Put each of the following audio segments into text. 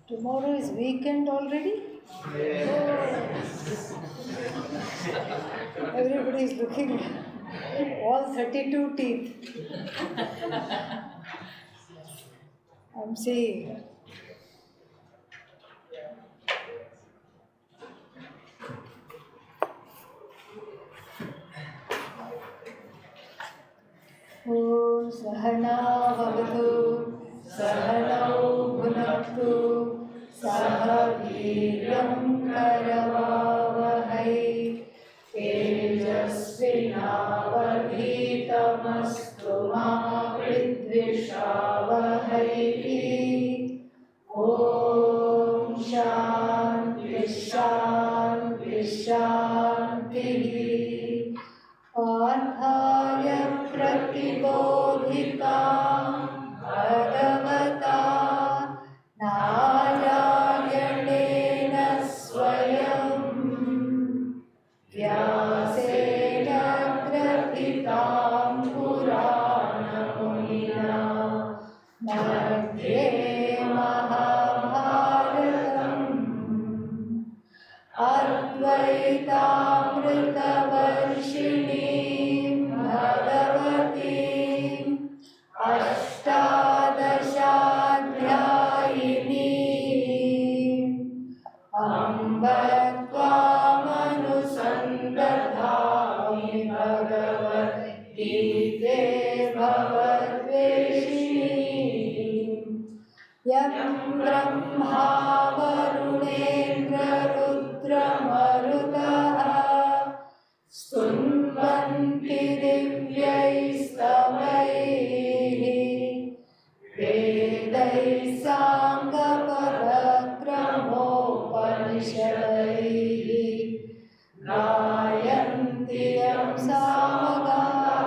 Tomorrow is weekend already? Everybody is looking all 32 teeth. I'm seeing. Om Sahana Bhavatu Sahanau Bhunaktu Saha Veeram Karavavahai Tejasvinavadhitamastu ma Vidvishavahai. Om Shanti Shanti Shanti. Parthaya pratibodhitam bhagavata narayanena swayam vyasena grathitam puranamunina madhye mahabharatam Advaitaamritavarshini Bhagavati Ashtadashadhyayini Amba Tvamanusandathami Bhagavati Te Bhavatveshini Yam Brahma Varunendra Rudra Marutaha Stunvanti Divyaistavaihi Vedai Sangha Parakramopanishadaihi Gayanti Yam Samagaha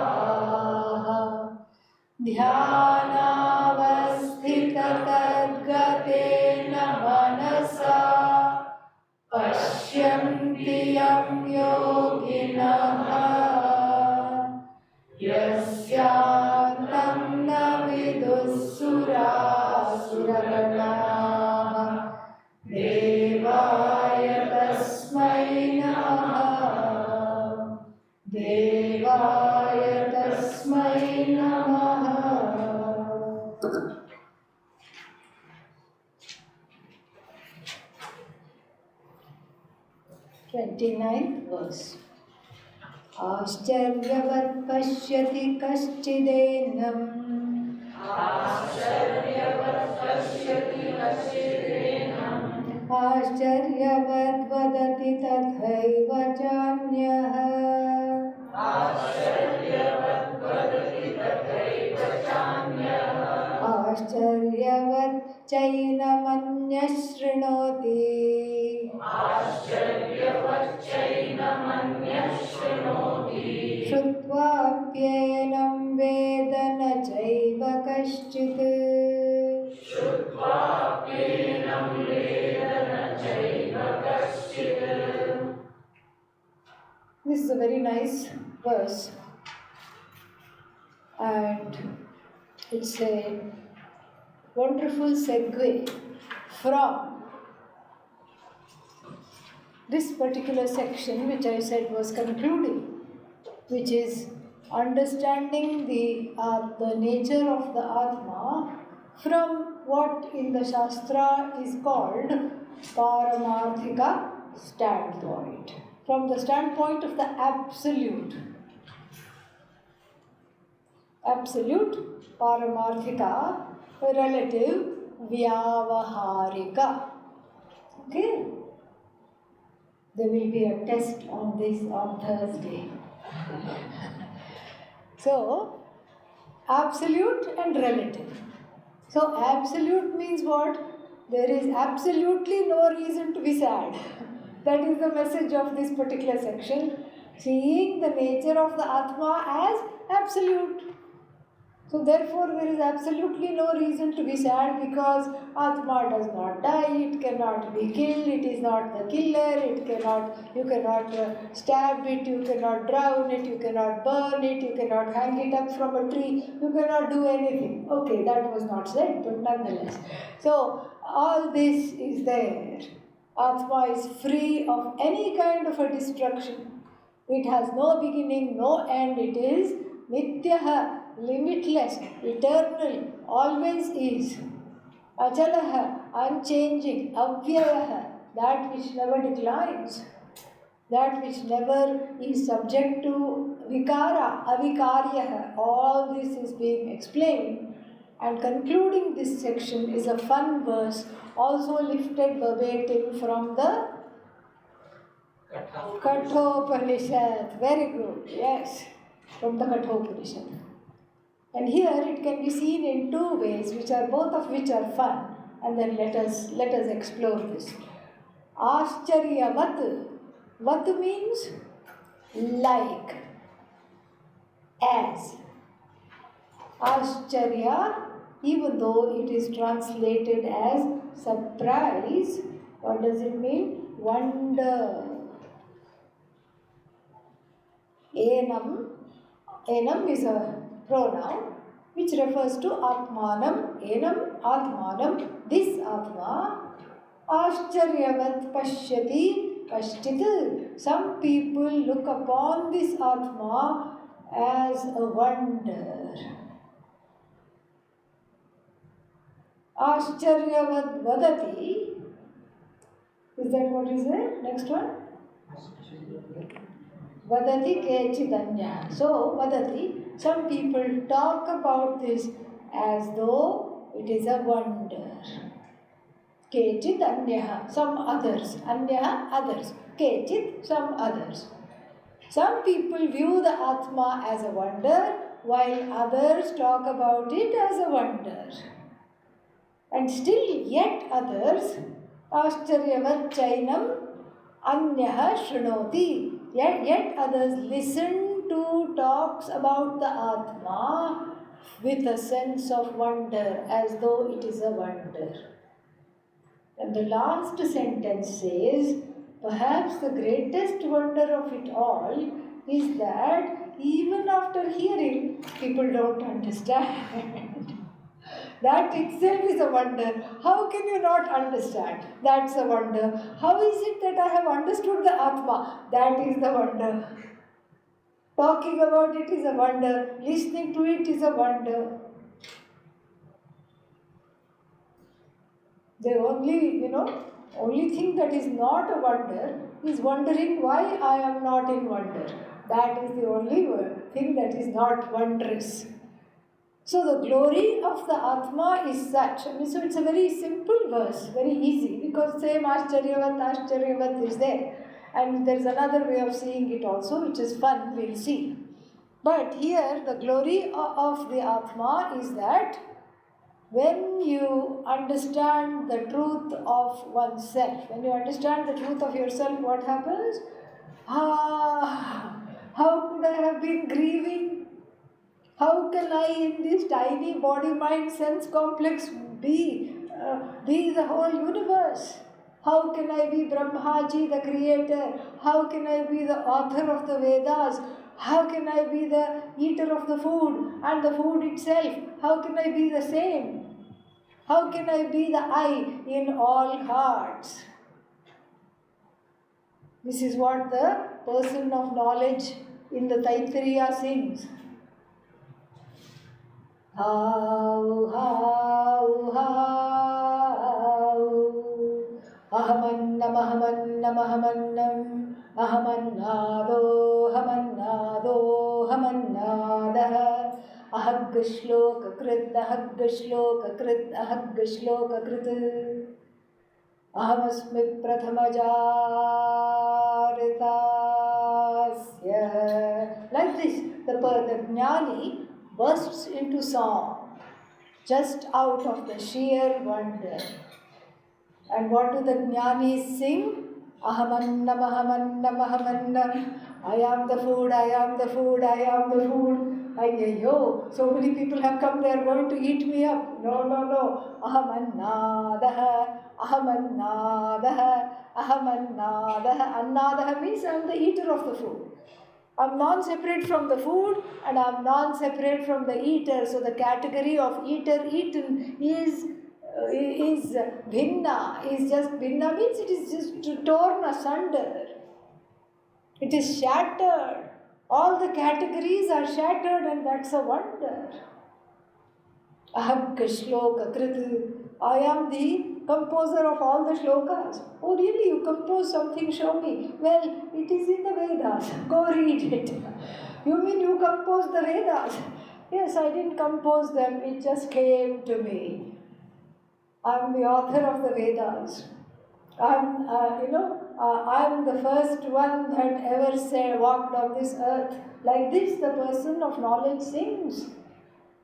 Dhyanavasthita tadgatena manasa Pashyanti yam yoginaha Yasyantam na vidussurasuraganaha Devaya tasmai namaha Devaya tasmai namaha. 29th verse. Ascharyavat pashyati kaschidennam Ascharyavat vadati tathaiva chanyah Ascharyavat chainamanya shrunoti Shrutvaapyenam vedana chaiva kaschit This is a very nice verse and it's a wonderful segue from this particular section which I said was concluding, which is understanding the nature of the Atma from what in the Shastra is called Paramarthika standpoint. From the standpoint of the absolute. Absolute, Paramarthika, relative, Vyavaharika. Okay? There will be a test on this on Thursday. So, absolute and relative. So, absolute means what? There is absolutely no reason to be sad. That is the message of this particular section. Seeing the nature of the Atma as absolute. So therefore there is absolutely no reason to be sad because Atma does not die, it cannot be killed, it is not the killer, you cannot stab it, you cannot drown it, you cannot burn it, you cannot hang it up from a tree, you cannot do anything. Okay, that was not said, but nonetheless. So all this is there. Atma is free of any kind of a destruction. It has no beginning, no end. It is Nityaha, limitless, eternal, always is. Achalaha, unchanging, Avyayaha, that which never declines, that which never is subject to vikara, avikaryaha. All this is being explained. And concluding this section is a fun verse, also lifted verbatim from the Kathopanishad. Very good, yes, from the Kathopanishad. And here it can be seen in two ways, both of which are fun. And then let us explore this. Ascharyavat. Vat means like, as. Ascharya, even though it is translated as surprise, what does it mean? Wonder. Enam. Enam is a pronoun which refers to Atmanam. Enam Atmanam. This Atma. Ascharyavat pashyati kashchit. Some people look upon this Atma as a wonder. Ascharyavat vadati. Is that what is there? Next one. Vadati kechidanya. So, vadati, some people talk about this as though it is a wonder. Kechid anyaha, some others. Anyaha, others. Kechid, some others. Some people view the Atma as a wonder, while others talk about it as a wonder. And still yet others, Ascharyavat chainam anyaha shrunoti. Yet others listen to talks about the Atma with a sense of wonder, as though it is a wonder. And the last sentence says, perhaps the greatest wonder of it all is that even after hearing, people don't understand. That itself is a wonder. How can you not understand? That's a wonder. How is it that I have understood the Atma? That is the wonder. Talking about it is a wonder. Listening to it is a wonder. The only thing that is not a wonder is wondering why I am not in wonder. That is the only thing that is not wondrous. So the glory of the Atma is such. So it's a very simple verse, very easy, because same Ascharyavat is there. And there's another way of seeing it also, which is fun, we'll see. But here the glory of the Atma is that when you understand the truth of oneself, when you understand the truth of yourself, what happens? How could I have been grieving? How can I, in this tiny body-mind sense complex, be the whole universe? How can I be Brahmaji, the creator? How can I be the author of the Vedas? How can I be the eater of the food and the food itself? How can I be the same? How can I be the I in all hearts? This is what the person of knowledge in the Taittiriya sings. How, ahamannam, ahamannam, ahamannam, ahamannado, hamannado, hamannadah, ahaggashlokakrit, ahaggashlokakrit, ahaggashlokakrit, ahamasmi prathamajaritasya. Like this, the Jnani bursts into song just out of the sheer wonder. And what do the Jnanis sing? Ahamannam, ahamannam, ahamannam. I am the food, I am the food, I am the food. Ayyo, so many people have come, they are going to eat me up. No. Ahamannadah, ahamannadah, ahamannadah. Annadah means I am the eater of the food. I am non-separate from the food and I am non-separate from the eater. So the category of eater, eaten is is bhinna, is just bhinna means it is just torn asunder. It is shattered. All the categories are shattered, and that's a wonder. Aham shloka kritu. I am the composer of all the shlokas. Oh, really? You compose something? Show me. Well, it is in the Vedas. Go read it. You mean you composed the Vedas? Yes, I didn't compose them. It just came to me. I am the author of the Vedas. I'm the first one that ever walked on this earth. Like this, the person of knowledge sings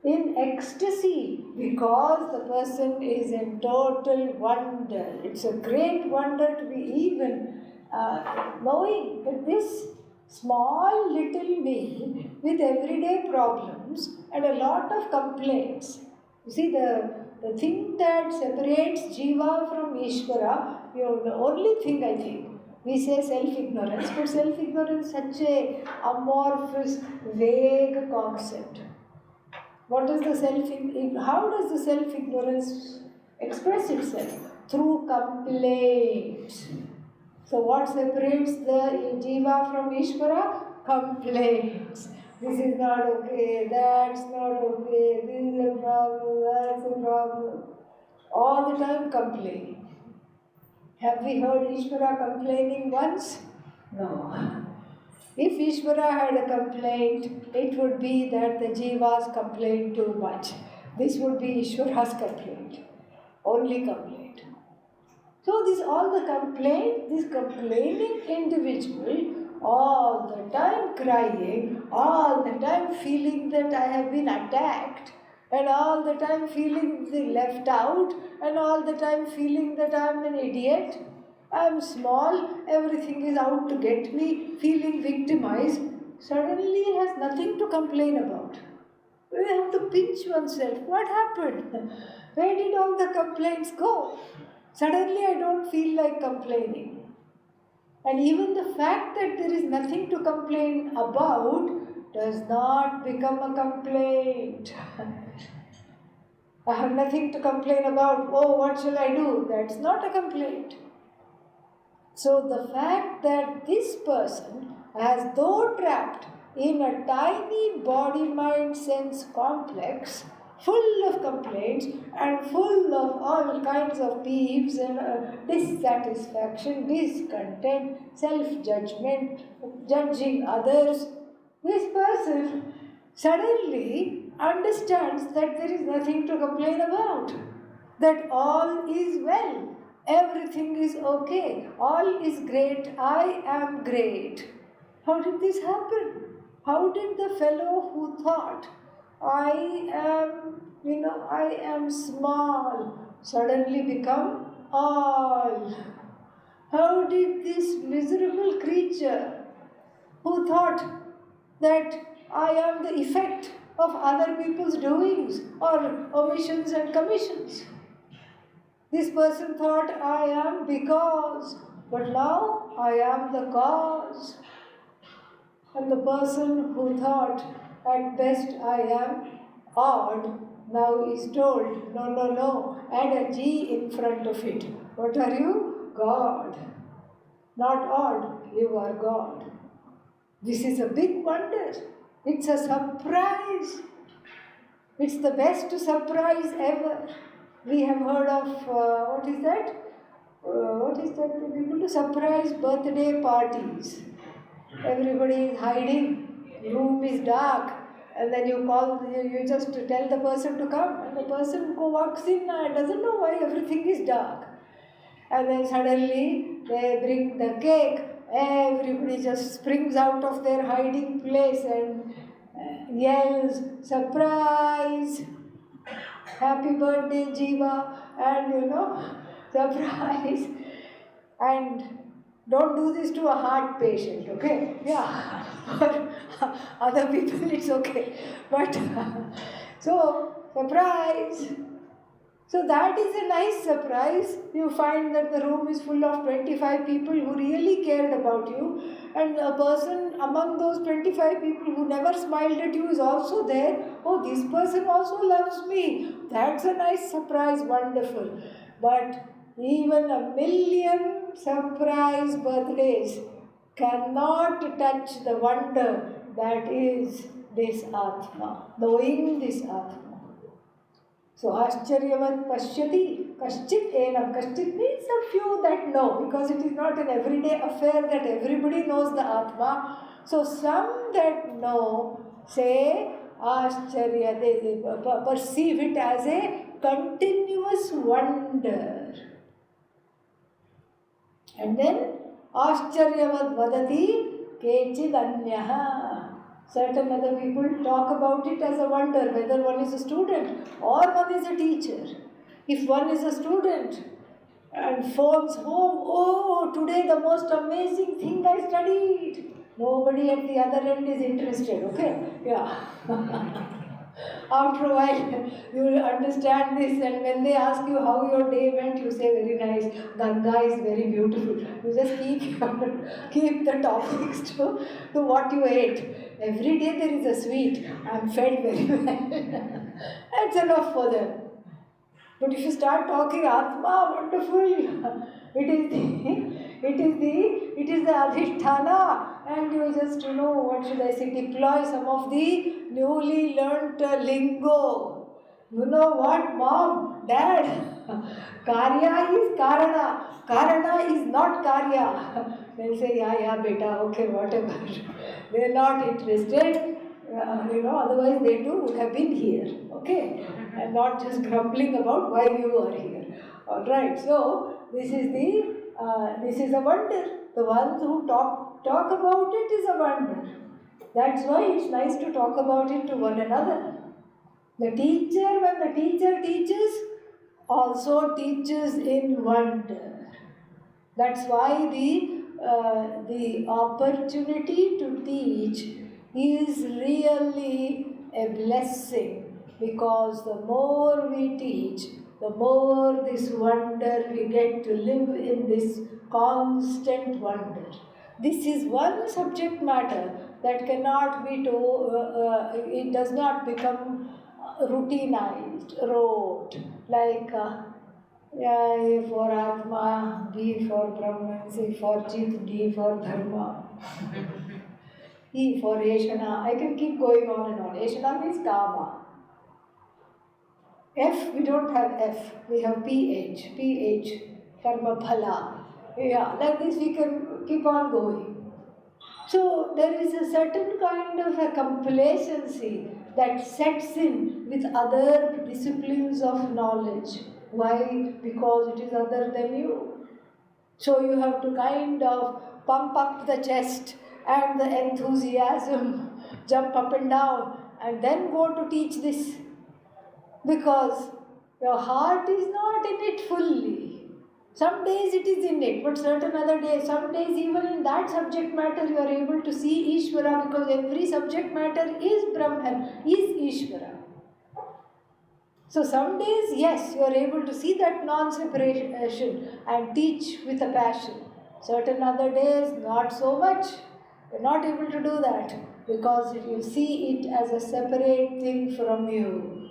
in ecstasy because the person is in total wonder. It's a great wonder to be even knowing that this small little me with everyday problems and a lot of complaints. You see, the thing that separates Jiva from Ishvara, the only thing I think, we say self-ignorance, but self-ignorance is such a amorphous, vague concept. What is the how does the self-ignorance express itself? Through complaints. So what separates the Jiva from Ishvara? Complaints. This is not okay, that's not okay, this is a problem, that's a problem. All the time complaining. Have we heard Ishvara complaining once? No. If Ishvara had a complaint, it would be that the Jivas complained too much. This would be Ishvara's complaint. Only complaint. So this complaining individual, all the time crying, all the time feeling that I have been attacked, and all the time feeling left out, and all the time feeling that I am an idiot, I am small, everything is out to get me, feeling victimized, suddenly has nothing to complain about. We have to pinch oneself. What happened? Where did all the complaints go? Suddenly I don't feel like complaining. And even the fact that there is nothing to complain about does not become a complaint. I have nothing to complain about. Oh, what shall I do? That's not a complaint. So the fact that this person, as though trapped in a tiny body-mind-sense complex, full of complaints and full of all kinds of peeves and dissatisfaction, discontent, self-judgment, judging others, this person suddenly understands that there is nothing to complain about, that all is well, everything is okay, all is great, I am great. How did this happen? How did the fellow who thought, I am small, suddenly become all? How did this miserable creature who thought that I am the effect of other people's doings or omissions and commissions? This person thought I am because, but now I am the cause. And the person who thought at best I am odd now is told, no, add a G in front of it. What are you? God. Not odd, you are God. This is a big wonder. It's a surprise. It's the best surprise ever. We have heard of, what is that? The people do surprise birthday parties. Everybody is hiding, room is dark, and then you just tell the person to come, and the person who walks in doesn't know why everything is dark. And then suddenly they bring the cake, everybody just springs out of their hiding place and yells, surprise, happy birthday Jiva, and surprise. And don't do this to a heart patient, okay? Yeah. For other people it's okay. But so, surprise. So that is a nice surprise. You find that the room is full of 25 people who really cared about you, and a person among those 25 people who never smiled at you is also there. Oh, this person also loves me. That's a nice surprise, wonderful. But even a million surprise birthdays cannot touch the wonder that is this Atma, knowing this Atma. So, Ascharyavat Pashyati, Kaschit Enam. Kaschit means a few that know, because it is not an everyday affair that everybody knows the Atma. So, some that know say Ascharya, they perceive it as a continuous wonder. And then Ascharyavat Vadati Kechid Anyaha. Certain other people talk about it as a wonder, whether one is a student or one is a teacher. If one is a student and phones home, oh, today the most amazing thing I studied. Nobody at the other end is interested, okay? Yeah. After a while, you will understand this, and when they ask you how your day went, you say, very nice, Ganga is very beautiful. You just keep the topics to what you ate. Every day there is a sweet. I am fed very well. That's enough for them. But if you start talking Atma, wonderful, it is the Adhisthana, and you just, what should I say, deploy some of the newly learnt lingo. You know what, mom, dad, Karya is Karana, Karana is not Karya. They'll say, yeah, beta, okay, whatever. They're not interested. Otherwise they too would have been here, okay, and not just grumbling about why you are here. All right. So this is a wonder. The ones who talk about it is a wonder. That's why it's nice to talk about it to one another. The teacher, when the teacher teaches, also teaches in wonder. That's why the opportunity to teach is really a blessing, because the more we teach, the more this wonder we get to live in, this constant wonder. This is one subject matter that cannot be it does not become routinized, rote, like A for Atma, B for Brahman, C for Chit, D for Dharma. E for Eshana. I can keep going on and on. Eshana means Kama. F, we don't have F. We have PH, Karma Phala. Yeah, like this we can keep on going. So there is a certain kind of a complacency that sets in with other disciplines of knowledge. Why? Because it is other than you. So you have to kind of pump up the chest and the enthusiasm, jump up and down, and then go to teach this. Because your heart is not in it fully. Some days it is in it, but certain other days, some days even in that subject matter you are able to see Ishvara, because every subject matter is Brahman, is Ishvara. So some days, yes, you are able to see that non-separation and teach with a passion. Certain other days, not so much. You are not able to do that, because you see it as a separate thing from you.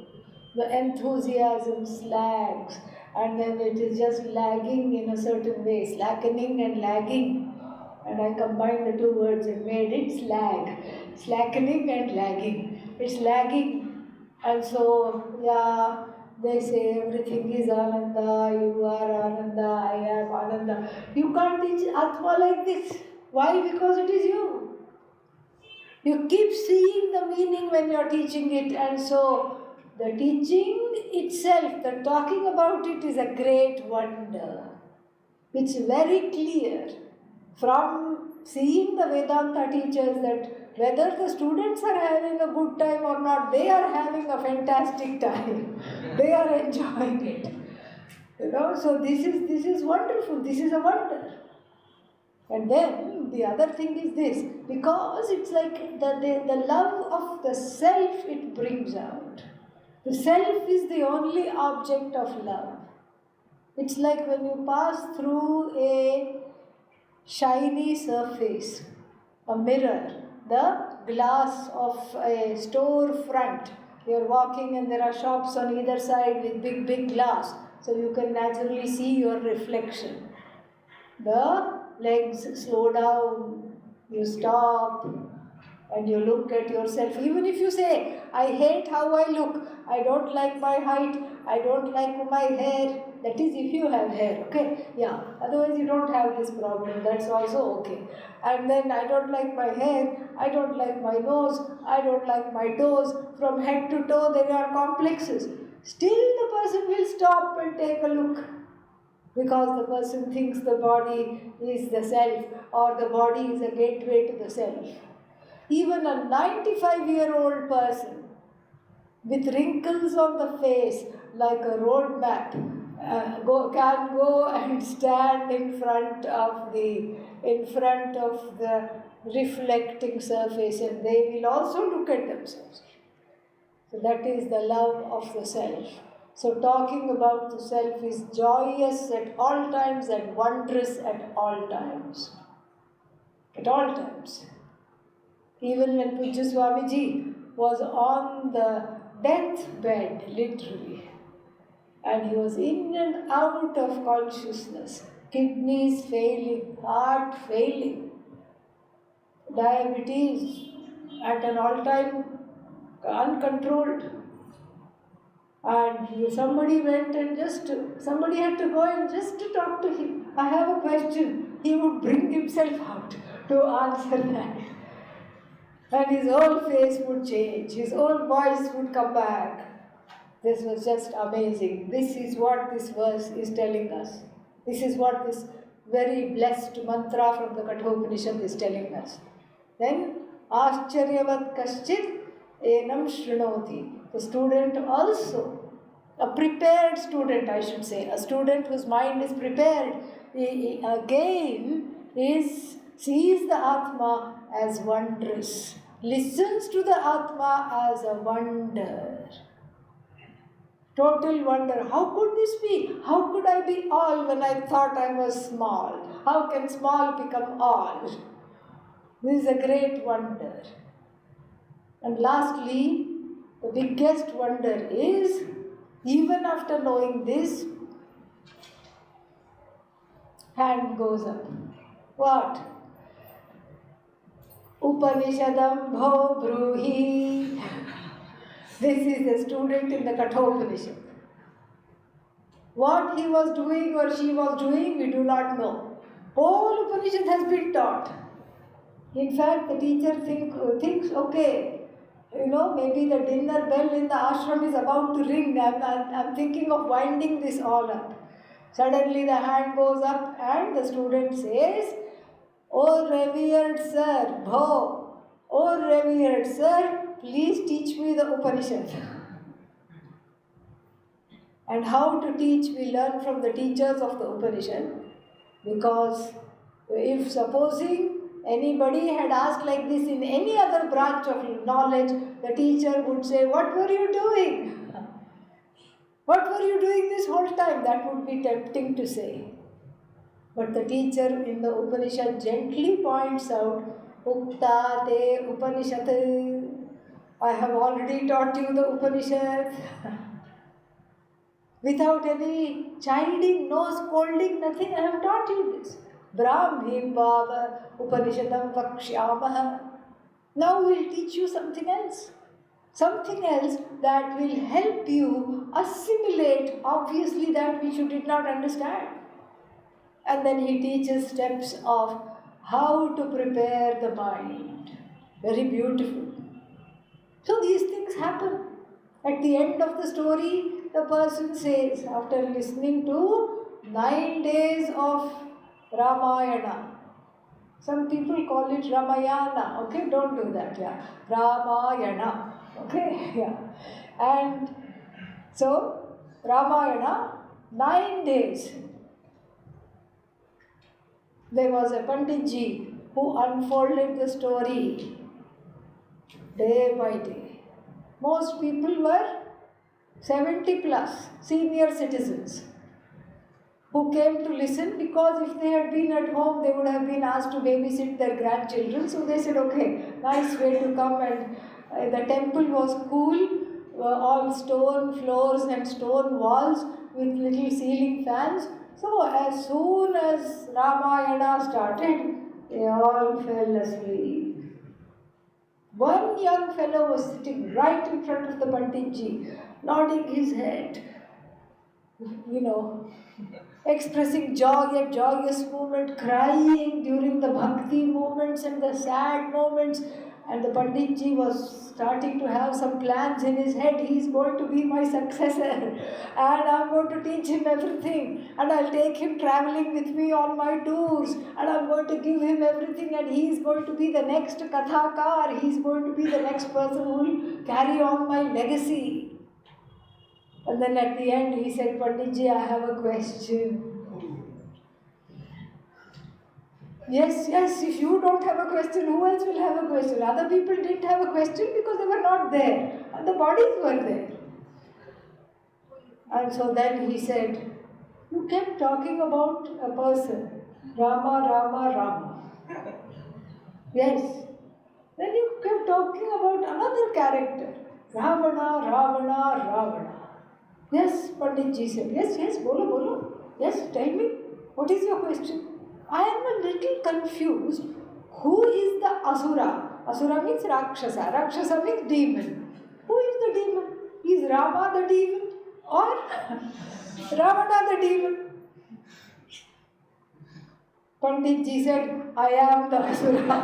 The enthusiasm slags, and then it is just lagging in a certain way, slackening and lagging. And I combined the two words and made it slag. Slackening and lagging. It's lagging. And so, yeah, they say everything is Ananda, you are Ananda, I am Ananda. You can't teach Atma like this. Why? Because it is you. You keep seeing the meaning when you are teaching it, and so the teaching itself, the talking about it, is a great wonder. It's very clear from seeing the Vedanta teachers that whether the students are having a good time or not, they are having a fantastic time. They are enjoying it. So this is wonderful. This is a wonder. And then the other thing is this, because it's like the love of the self it brings out. The self is the only object of love. It's like when you pass through a shiny surface, a mirror, the glass of a store front. You're walking and there are shops on either side with big, big glass, so you can naturally see your reflection. The legs slow down, you stop, and you look at yourself. Even if you say, I hate how I look, I don't like my height, I don't like my hair, that is if you have hair, okay? Yeah, otherwise you don't have this problem, that's also okay. And then I don't like my hair, I don't like my nose, I don't like my toes, from head to toe there are complexes. Still the person will stop and take a look, because the person thinks the body is the self, or the body is a gateway to the self. Even a 95-year-old person with wrinkles on the face like a road map can go and stand in front of the reflecting surface, and they will also look at themselves. So that is the love of the self. So talking about the self is joyous at all times and wondrous at all times. At all times. Even when Pujya Swamiji was on the deathbed, literally, and he was in and out of consciousness, kidneys failing, heart failing, diabetes at an all-time uncontrolled. And somebody had to go and just to talk to him. I have a question. He would bring himself out to answer that. And his whole face would change, his whole voice would come back. This was just amazing. This is what this verse is telling us. This is what this very blessed mantra from the Kathopanishad is telling us. Then, Ascharyavat kaschit enam shrunoti. The student also, a prepared student I should say, a student whose mind is prepared, again sees the Atma as wondrous, listens to the Atma as a wonder. Total wonder. How could this be? How could I be all when I thought I was small? How can small become all? This is a great wonder. And lastly, the biggest wonder is, even after knowing this, hand goes up. What? Upanishadam bho bruhi. This is the student in the Kathopanishad. What he was doing or she was doing, we do not know. Whole Upanishad has been taught. In fact, the teacher thinks, okay, maybe the dinner bell in the ashram is about to ring. I'm thinking of winding this all up. Suddenly the hand goes up and the student says, "Oh revered sir, bho, oh revered sir, please teach me the Upanishad." And how to teach, we learn from the teachers of the Upanishad. Because if supposing anybody had asked like this in any other branch of knowledge, the teacher would say, "What were you doing? What were you doing this whole time?" That would be tempting to say. But the teacher in the Upanishad gently points out, "Ukta te Upanishad. I have already taught you the Upanishad." Without any chiding, no scolding, nothing, I have taught you this. Brahmim Bhava Upanishadam Vakshyamaha. Now we'll teach you something else. Something else that will help you assimilate, obviously, that which you did not understand. And then he teaches steps of how to prepare the mind. Very beautiful. So these things happen. At the end of the story, the person says, after listening to 9 days of Ramayana, some people call it Ramayana, okay, don't do that, yeah, Ramayana, okay, yeah. And so, Ramayana, 9 days, there was a Panditji who unfolded the story day by day. Most people were 70 plus senior citizens who came to listen, because if they had been at home, they would have been asked to babysit their grandchildren. So they said, okay, nice way to come. And the temple was cool, all stone floors and stone walls with little ceiling fans. So as soon as Ramayana started, they all fell asleep. One young fellow was sitting right in front of the Panditji, nodding his head, expressing joy at joyous moment, crying during the bhakti moments and the sad moments. And the Panditji was starting to have some plans in his head. He is going to be my successor, and I'm going to teach him everything, and I'll take him traveling with me on my tours, and I'm going to give him everything, and he is going to be the next Kathakar. He is going to be the next person who will carry on my legacy. And then at the end he said, Panditji, I have a question. Yes, if you don't have a question, who else will have a question? Other people didn't have a question because they were not there, and the bodies were there. And so then he said, you kept talking about a person, Rama, Rama, Rama. Yes. Then you kept talking about another character, Ravana, Ravana, Ravana. Yes, Panditji said, yes, bolo. Yes, tell me, what is your question? I am a little confused. Who is the Asura? Asura means Rakshasa. Rakshasa means demon. Who is the demon? Is Rama the demon or Ravana the demon? Panditji said, I am the Asura.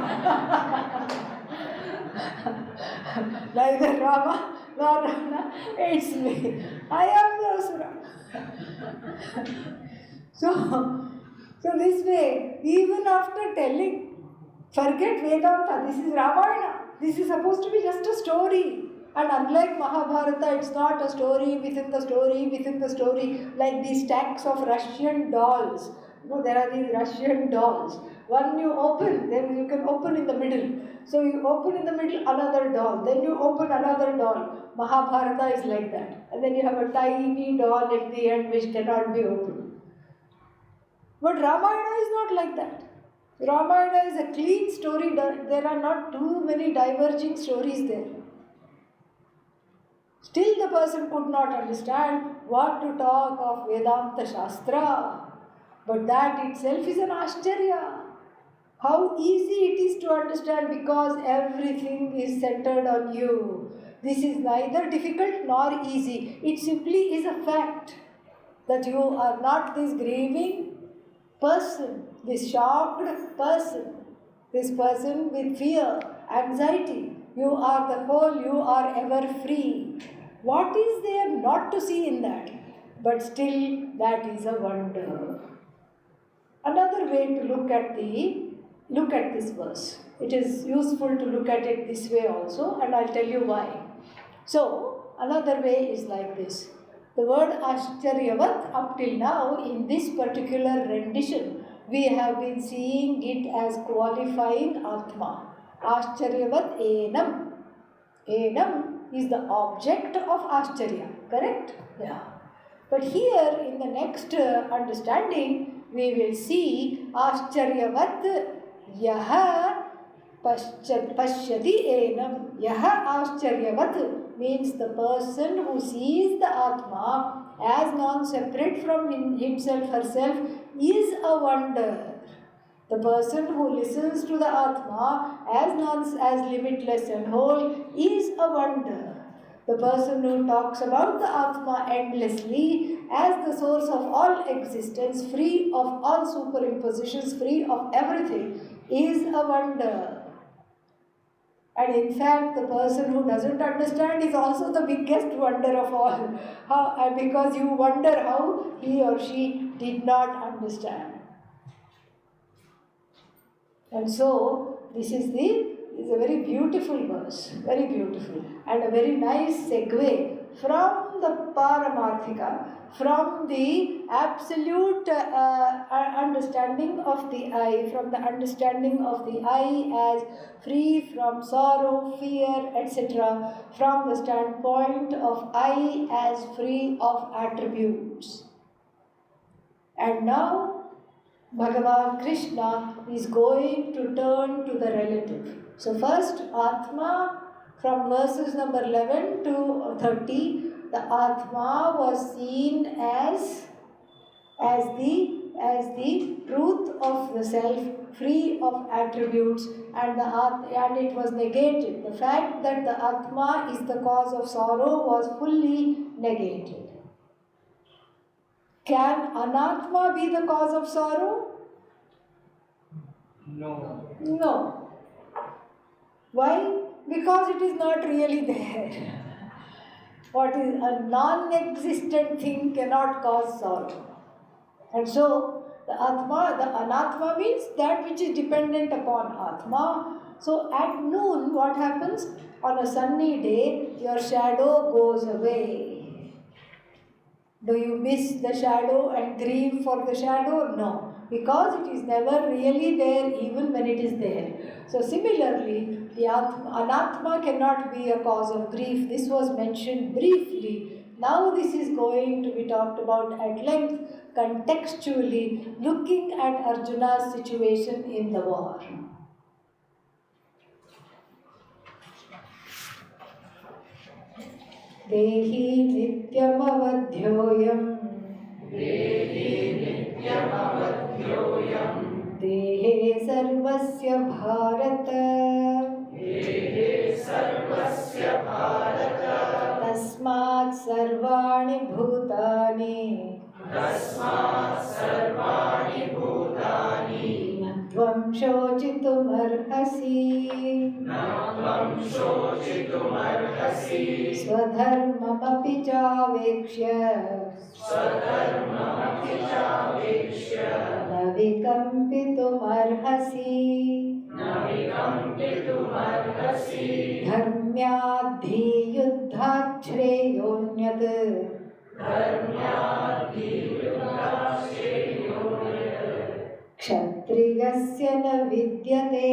Neither Rama nor Ravana, it's me. I am the Asura. So this way, even after telling, forget Vedanta, this is Ramayana. This is supposed to be just a story. And unlike Mahabharata, it's not a story within the story within the story, like these stacks of Russian dolls. There are these Russian dolls. One you open, then you can open in the middle. So you open in the middle another doll, then you open another doll. Mahabharata is like that. And then you have a tiny doll at the end which cannot be opened. But Ramayana is not like that. Ramayana is a clean story. There are not too many diverging stories there. Still the person could not understand what to talk of Vedanta Shastra. But that itself is an Ashcharya. How easy it is to understand because everything is centered on you. This is neither difficult nor easy. It simply is a fact that you are not this grieving person, this shocked person, this person with fear, anxiety. You are the whole, you are ever free. What is there not to see in that? But still, that is a wonder. Another way to look at this verse. It is useful to look at it this way also, and I'll tell you why. So, another way is like this. The word Ashcharyavat up till now in this particular rendition, we have been seeing it as qualifying Atma. Ashcharyavat enam. Enam is the object of Ashcharya, correct? Yeah. But here in the next understanding, we will see Ashcharyavat yaha pashyati enam. Yaha Ashcharyavat means the person who sees the Atma as non-separate from himself, herself, is a wonder. The person who listens to the Atma as limitless and whole is a wonder. The person who talks about the Atma endlessly as the source of all existence, free of all superimpositions, free of everything, is a wonder. And in fact, the person who doesn't understand is also the biggest wonder of all. Because you wonder how he or she did not understand. And so, this is a very beautiful verse, very beautiful, and a very nice segue from the Paramarthika, from the absolute understanding of the I, from the understanding of the I as free from sorrow, fear, etc., from the standpoint of I as free of attributes. And now Bhagavan Krishna is going to turn to the relative. So first Atma, from verses number 11 to 30, the Atma was seen as the truth of the self, free of attributes, and it was negated. The fact that the Atma is the cause of sorrow was fully negated. Can Anatma be the cause of sorrow? No. No. Why? Because it is not really there. What is a non-existent thing cannot cause sorrow. And so, the Anatma means that which is dependent upon Atma. So, at noon, what happens? On a sunny day, your shadow goes away. Do you miss the shadow and grieve for the shadow? No, because it is never really there even when it is there. So similarly, the Anatma cannot be a cause of grief. This was mentioned briefly. Now this is going to be talked about at length, contextually, looking at Arjuna's situation in the war. देहि नित्यमवध्योऽयम् देहे सर्वस्य भारत तस्मात् सर्वाणि भूतानि न त्वं शोचितुमर्हसि स्वधर्ममपि चावेक्ष्य न विकम्पितुमर्हसि धर्म्याद्धियुद्धात् श्रेयोऽन्यत् क्षत्रियस्य न विद्यते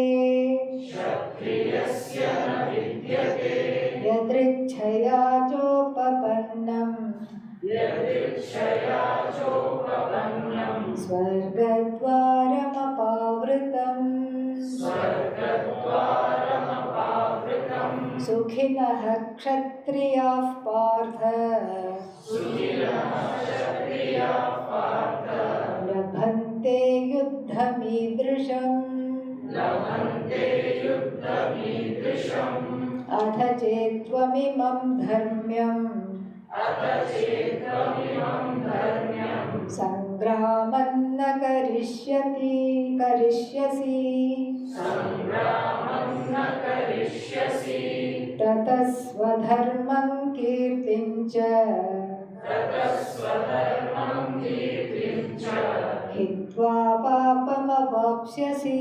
यदृच्छया चोपपन्नम् स्वर्गद्वारमपावृतम् सुखिनः क्षत्रियाः पार्थ लभन्ते युद्धमीदृशम् अथ चेत्त्वमिमं धर्म्यम् सङ्ग्रामन्न करिष्यसि ततः स्वधर्मं कीर्तिं च हित्वा पापमवाप्स्यसि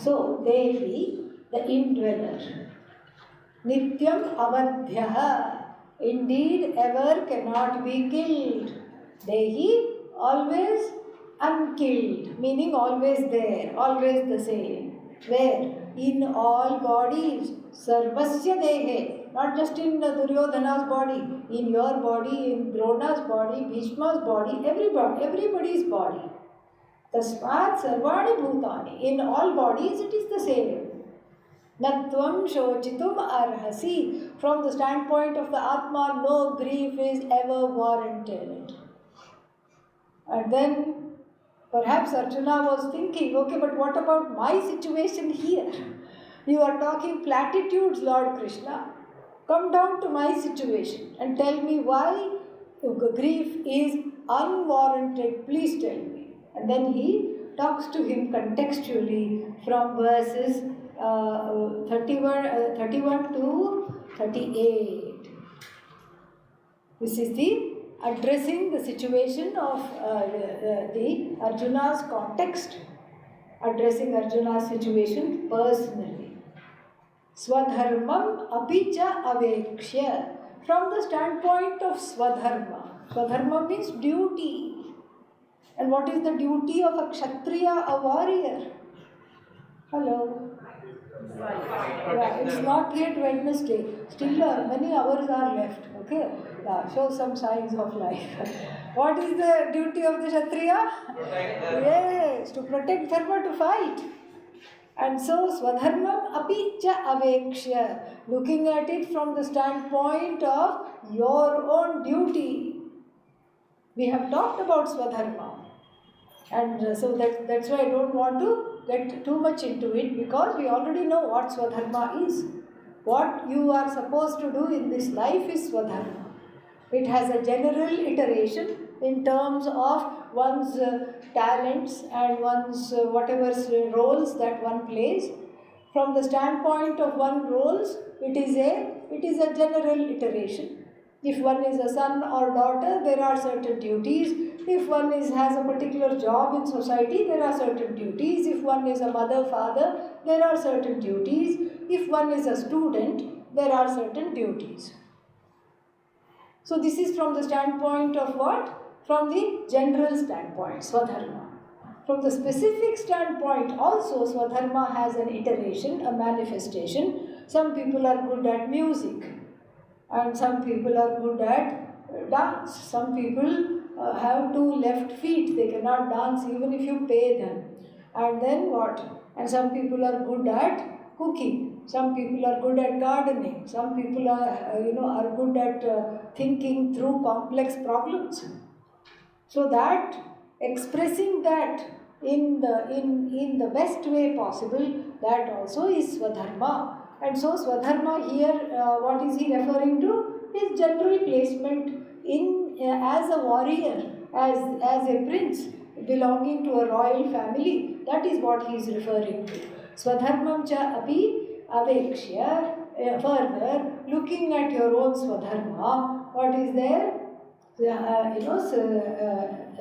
So, Devi, the indweller, Nityam Avadhyaha, indeed ever cannot be killed. Dehi, always unkilled, meaning always there, always the same. Where? In all bodies, Sarvasya Dehe, not just in Duryodhana's body, in your body, in Drona's body, Bhishma's body, everybody's body. Tasmat sarvani bhutani. In all bodies it is the same. Natvam shochitum arhasi. From the standpoint of the Atma, no grief is ever warranted. And then perhaps Arjuna was thinking, okay, but what about my situation here? You are talking platitudes, Lord Krishna. Come down to my situation and tell me why grief is unwarranted. Please tell me. And then he talks to him contextually from verses 31 to 38. This is the addressing the situation of the Arjuna's context, addressing Arjuna's situation personally. Swadharmam apicha avekshya. From the standpoint of Swadharma. Swadharma means duty. And what is the duty of a Kshatriya, a warrior? Hello? Yeah, it's not yet Wednesday. Still many hours are left. Okay? Yeah, show some signs of life. What is the duty of the Kshatriya? Yes, to protect dharma, to fight. And so Swadharmam api cha avekshya, looking at it from the standpoint of your own duty. We have talked about Swadharma. And so that's why I don't want to get too much into it, because we already know what Swadharma is. What you are supposed to do in this life is Swadharma. It has a general iteration in terms of one's talents and one's whatever roles that one plays. From the standpoint of one roles, it is a general iteration. If one is a son or daughter, there are certain duties. If one has a particular job in society, there are certain duties. If one is a mother, father, there are certain duties. If one is a student, there are certain duties. So this is from the standpoint of what? From the general standpoint, Swadharma. From the specific standpoint also, Swadharma has an iteration, a manifestation. Some people are good at music, and some people are good at dance. Some people have two left feet, they cannot dance even if you pay them. And then what? And some people are good at cooking. Some people are good at gardening. Some people are good at thinking through complex problems. So that expressing that in the best way possible, that also is Swadharma. And so Swadharma here, what is he referring to? His general placement in as a warrior, as a prince belonging to a royal family. That is what he is referring to. Swadharmam cha api avekshya. Further, looking at your own Swadharma, what is there?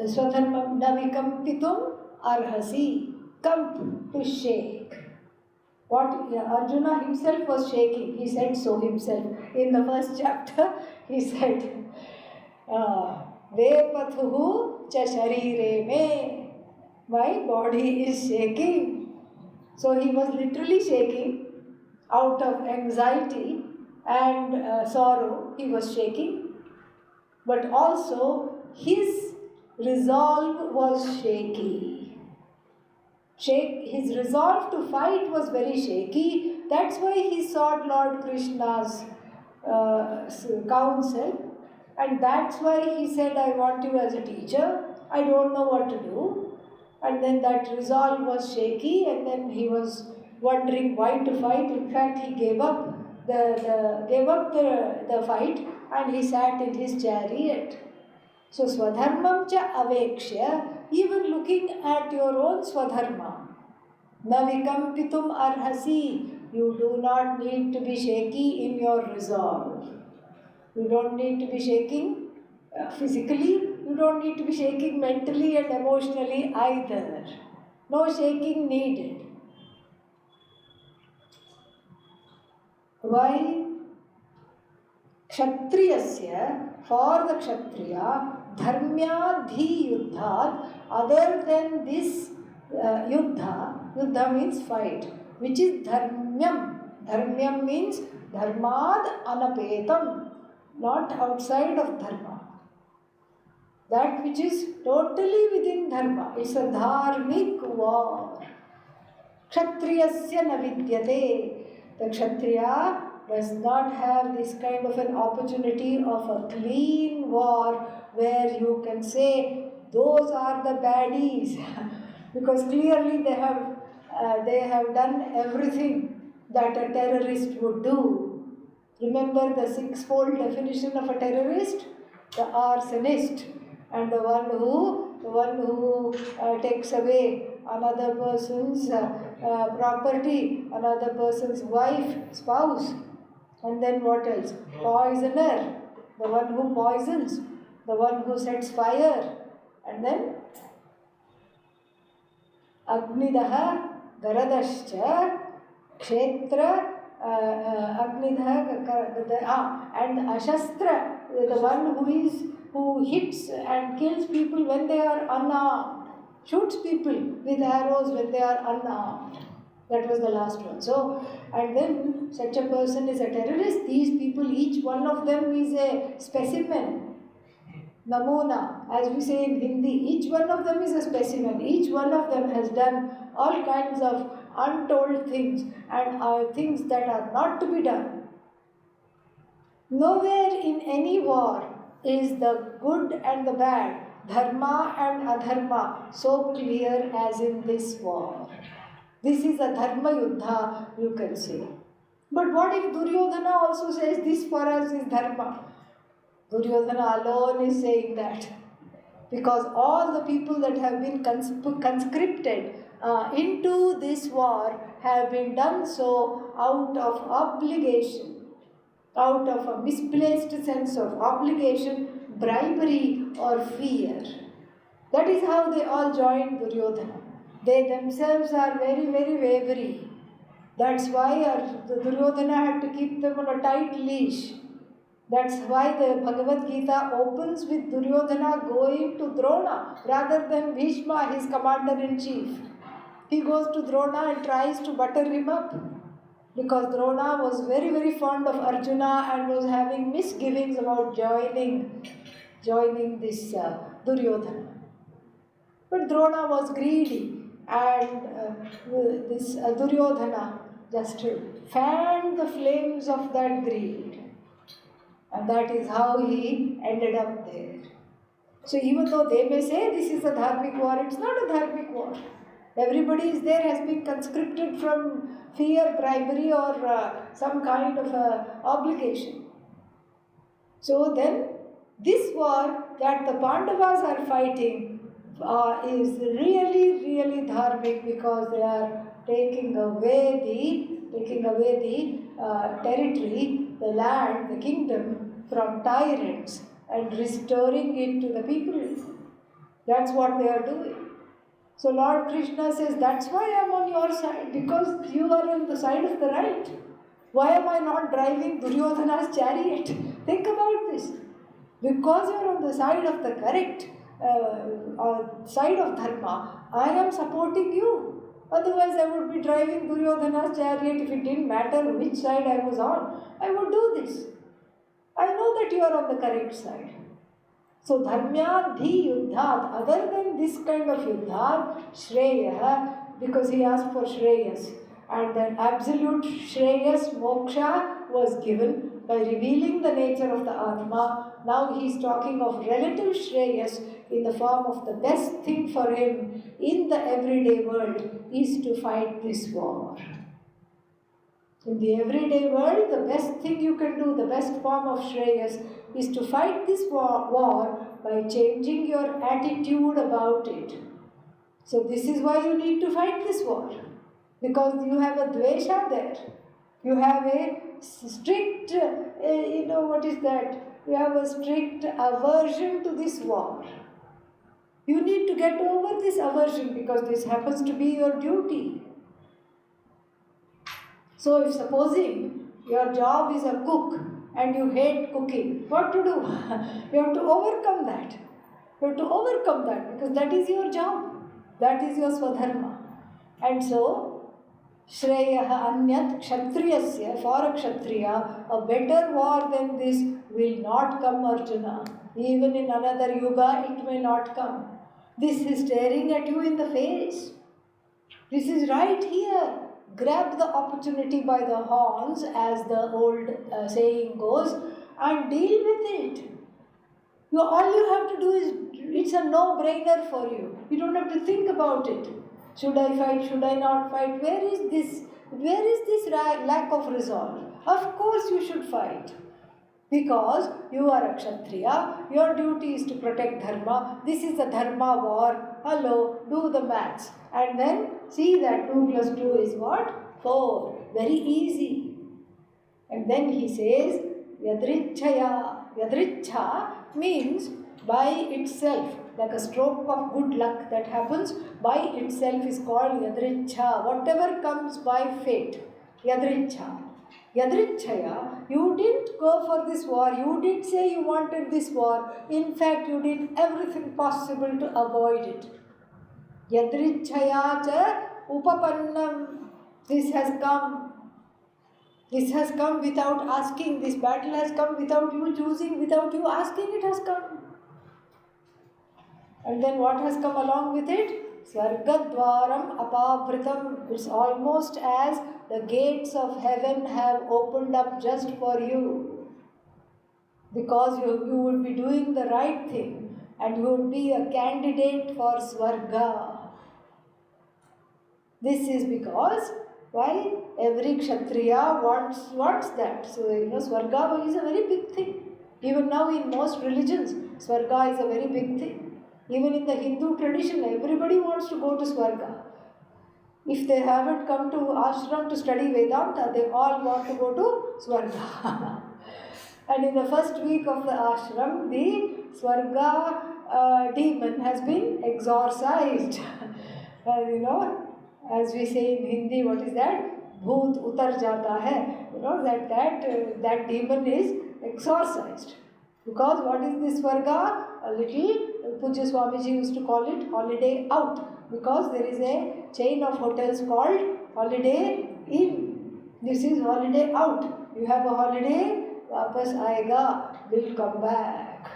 Swadharmam navikampitum arhasi. Kamp, to shake. What Arjuna himself was shaking. He said so himself. In the first chapter, he said, Vepathuhu cha sharire me. My body is shaking. So he was literally shaking out of anxiety and sorrow. He was shaking. But also his resolve was shaky. His resolve to fight was very shaky. That's why he sought Lord Krishna's counsel, and that's why he said, I want you as a teacher. I don't know what to do. And then that resolve was shaky, and then he was wondering why to fight. In fact, he gave up the fight, and he sat in his chariot. So Swadharmam cha avekshya, even looking at your own Swadharma. Navikampitum arhasi, you do not need to be shaky in your resolve. You don't need to be shaking physically, you don't need to be shaking mentally and emotionally either. No shaking needed. Why? Kshatriyasya, for the Kshatriya, dharmyadhi yuddhat, other than this yuddha means fight, which is dharmyam. Dharmyam means dharmad anapetam, not outside of dharma. That which is totally within dharma. It's a dharmic war. Kshatriyasya na vidyate. The Kshatriya does not have this kind of an opportunity of a clean war where you can say those are the baddies because clearly they have done everything that a terrorist would do. Remember the six-fold definition of a terrorist? The arsonist, and the one who takes away another person's property, another person's wife, spouse, and then what else? Poisoner, the one who poisons, the one who sets fire, and then Agnidaha Garadascha Kshetra and Ashastra, the one who hits and kills people when they are unarmed, shoots people with arrows when they are unarmed. That was the last one. So, and then such a person is a terrorist. These people, each one of them is a specimen. Namuna, as we say in Hindi, each one of them is a specimen. Each one of them has done all kinds of untold things and things that are not to be done. Nowhere in any war is the good and the bad, dharma and adharma, so clear as in this war. This is a dharma yuddha, you can say. But what if Duryodhana also says this for us is dharma? Duryodhana alone is saying that. Because all the people that have been conscripted into this war have been done so out of obligation, out of a misplaced sense of obligation, bribery or fear. That is how they all joined Duryodhana. They themselves are very, very wavering. That's why Duryodhana had to keep them on a tight leash. That's why the Bhagavad Gita opens with Duryodhana going to Drona rather than Bhishma, his commander-in-chief. He goes to Drona and tries to butter him up because Drona was very, very fond of Arjuna and was having misgivings about joining this Duryodhana. But Drona was greedy and this Duryodhana just fanned the flames of that greed. And that is how he ended up there. So even though they may say this is a dharmic war, it's not a dharmic war. Everybody is there, has been conscripted from fear, bribery or some kind of obligation. So then this war that the Pandavas are fighting is really, really dharmic because they are taking away the territory, the land, the kingdom from tyrants and restoring it to the people. That's what they are doing. So Lord Krishna says, that's why I am on your side, because you are on the side of the right. Why am I not driving Duryodhana's chariot? Think about this. Because you are on the side of the correct, side of dharma, I am supporting you. Otherwise, I would be driving Duryodhana's chariot if it didn't matter which side I was on. I would do this. I know that you are on the correct side. So, dharmyadhi yuddhat, other than this kind of yuddhat, shreya, because he asked for shreyas, and then absolute shreyas, moksha, was given by revealing the nature of the Atma. Now he is talking of relative shreyas in the form of the best thing for him in the everyday world is to fight this war. In the everyday world, the best thing you can do, the best form of shreyas, is to fight this war by changing your attitude about it. So this is why you need to fight this war. Because you have a dvesha there. You have a strict, what is that? You have a strict aversion to this war. You need to get over this aversion because this happens to be your duty. So if supposing your job is a cook and you hate cooking, what to do? You have to overcome that. You have to overcome that because that is your job. That is your swadharma. And so, Shreya Anyat Kshatriyasya, for a Kshatriya, a better war than this will not come, Arjuna. Even in another yuga, it may not come. This is staring at you in the face. This is right here. Grab the opportunity by the horns, as the old saying goes, and deal with it. All you have to do is, it's a no-brainer for you. You don't have to think about it. Should I fight? Should I not fight? Where is this lack of resolve? Of course you should fight. Because you are a Kshatriya, your duty is to protect Dharma. This is a Dharma war. Hello, do the maths. And then see that 2 plus 2 is what? 4. Very easy. And then he says, Yadrichaya. Yadricha means by itself, like a stroke of good luck that happens, by itself is called Yadricha. Whatever comes by fate, Yadricha. Yadrichaya, you didn't go for this war, you didn't say you wanted this war. In fact, you did everything possible to avoid it. Yadrichaya cha upapannam. This has come. This has come without asking. This battle has come without you choosing, without you asking, it has come. And then what has come along with it? Swargadvaram apavritam. It's almost as the gates of heaven have opened up just for you. Because you would be doing the right thing and you would be a candidate for Swarga. This is because, why? Every Kshatriya wants that. So, Swarga is a very big thing. Even now in most religions, Swarga is a very big thing. Even in the Hindu tradition, everybody wants to go to Swarga. If they haven't come to ashram to study Vedanta, they all want to go to Swarga. And in the first week of the ashram, the Swarga demon has been exorcised. As we say in Hindi, what is that? Bhoot utar jata hai. That demon is exorcised. Because what is this Swarga? A little, Pujya Swamiji used to call it holiday out. Because there is a chain of hotels called Holiday Inn. This is holiday out. You have a holiday, wapas aayega, will come back.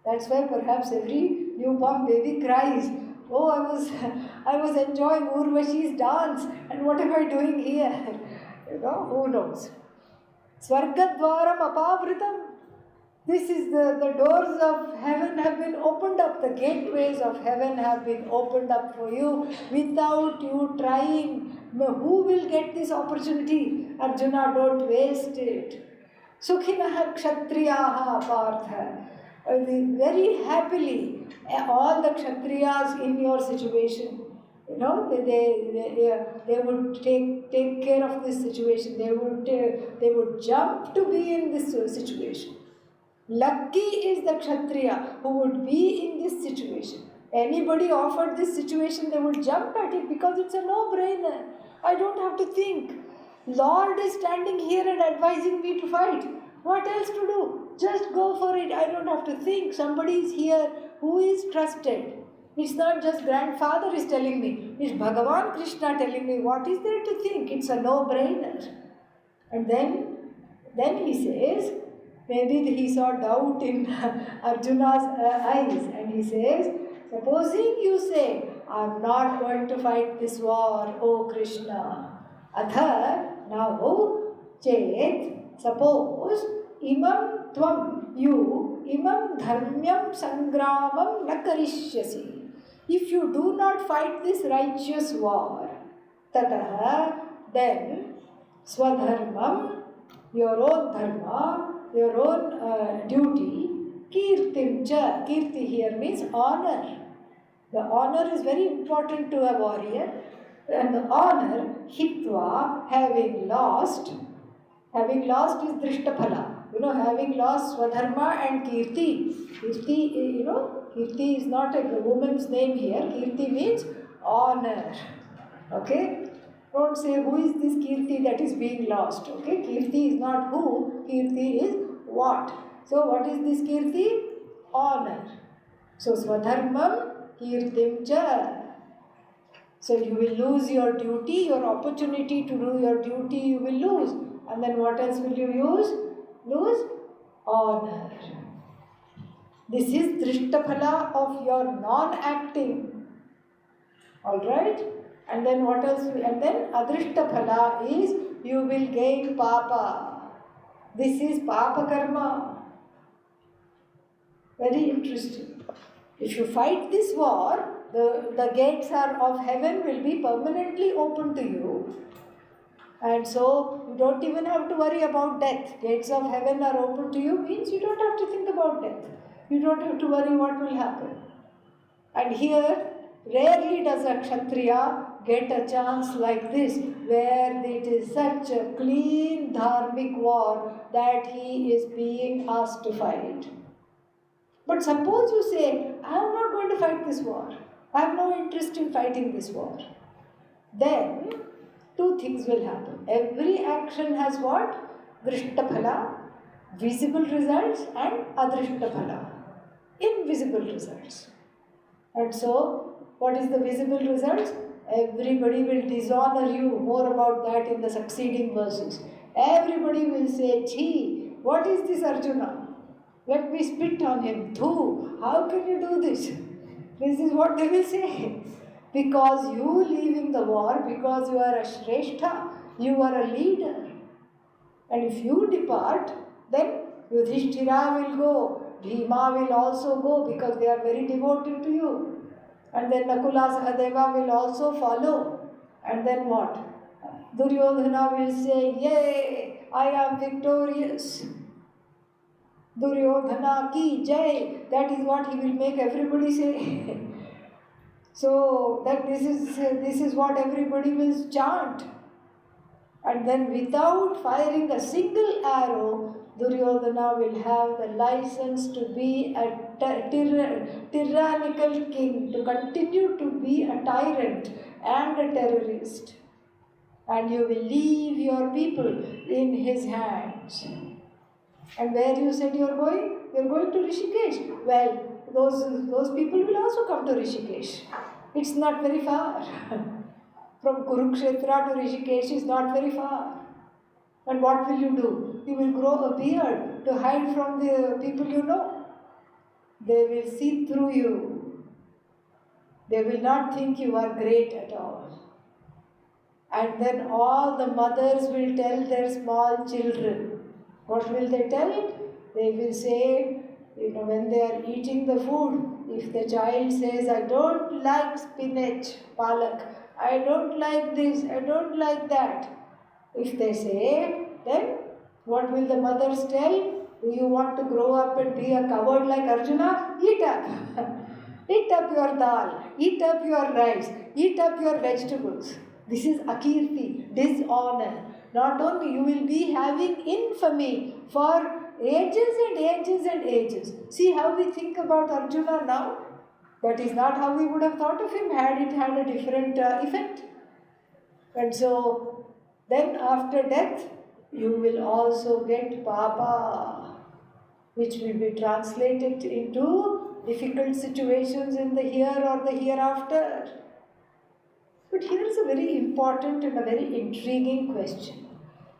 That's why perhaps every newborn baby cries. Oh, I was enjoying Urvashi's dance, and what am I doing here? Who knows? Swargadvaram apavritam. This is the doors of heaven have been opened up, the gateways of heaven have been opened up for you without you trying. Who will get this opportunity? Arjuna, don't waste it. Sukhinaha kshatriyaha partha. Very happily, all the kshatriyas in your situation, they would take care of this situation. They would jump to be in this situation. Lucky is the Kshatriya who would be in this situation. Anybody offered this situation, they would jump at it because it's a no-brainer. I don't have to think. Lord is standing here and advising me to fight. What else to do? Just go for it. I don't have to think. Somebody is here who is trusted. It's not just grandfather is telling me. It's Bhagavan Krishna telling me. What is there to think? It's a no-brainer. And then he says, maybe he saw doubt in Arjuna's eyes, and he says, supposing you say, I'm not going to fight this war, O Krishna. Atha, now, chet, suppose, imam tvam, you, imam dharmyam sangramam na karishyasi. If you do not fight this righteous war, tataha, then, swadharmam, your own dharma, your own duty, kirtim cha. Kirti here means honor. The honor is very important to a warrior. And the honor, hitva, having lost is drishtaphala. Having lost swadharma and kirti. Kirti is not a woman's name here. Kirti means honor. Okay? Don't say who is this Kirti that is being lost. Okay? Kirti is not who, Kirti is what. So what is this Kirti? Honor. So Swadharmam Kirtim cha. So you will lose your duty, your opportunity to do your duty you will lose. And then what else will you lose? Honor. This is Drishtaphala of your non-acting. Alright? And then what else? And then Adrishtaphala is you will gain Papa. This is Papa Karma. Very interesting. If you fight this war, the gates of heaven will be permanently open to you. And so you don't even have to worry about death. Gates of heaven are open to you means you don't have to think about death. You don't have to worry what will happen. And here, rarely does a Kshatriya get a chance like this, where it is such a clean dharmic war that he is being asked to fight. But suppose you say, I am not going to fight this war. I have no interest in fighting this war. Then, two things will happen. Every action has what? Drishtaphala, visible results, and adrishtaphala, invisible results. And so, what is the visible results? Everybody will dishonor you. More about that in the succeeding verses. Everybody will say, Chhi, what is this Arjuna? Let me spit on him. Thu, how can you do this? This is what they will say. Because you leaving the war, because you are a Shrestha, you are a leader. And if you depart, then Yudhishthira will go, Bhima will also go because they are very devoted to you. And then Nakula Sahadeva will also follow. And then what? Duryodhana will say, Yay, I am victorious. Duryodhana ki jai. That is what he will make everybody say. So that this is what everybody will chant. And then without firing a single arrow, Duryodhana will have the license to be a tyrannical king, to continue to be a tyrant and a terrorist. And you will leave your people in his hands. And where you said you are going? You are going to Rishikesh. Well, those people will also come to Rishikesh. It's not very far. From Kurukshetra to Rishikesh is not very far. And what will you do? You will grow a beard to hide from the people you know. They will see through you. They will not think you are great at all. And then all the mothers will tell their small children. What will they tell? They will say, when they are eating the food, if the child says, I don't like spinach, palak, I don't like this, I don't like that. If they say, then what will the mothers tell? Do you want to grow up and be a coward like Arjuna? Eat up. Eat up your dal, eat up your rice, eat up your vegetables. This is akirti, dishonor. Not only you will be having infamy for ages and ages and ages. See how we think about Arjuna now? That is not how we would have thought of him had it had a different effect. And so, then after death, you will also get papa, which will be translated into difficult situations in the here or the hereafter. But here is a very important and a very intriguing question.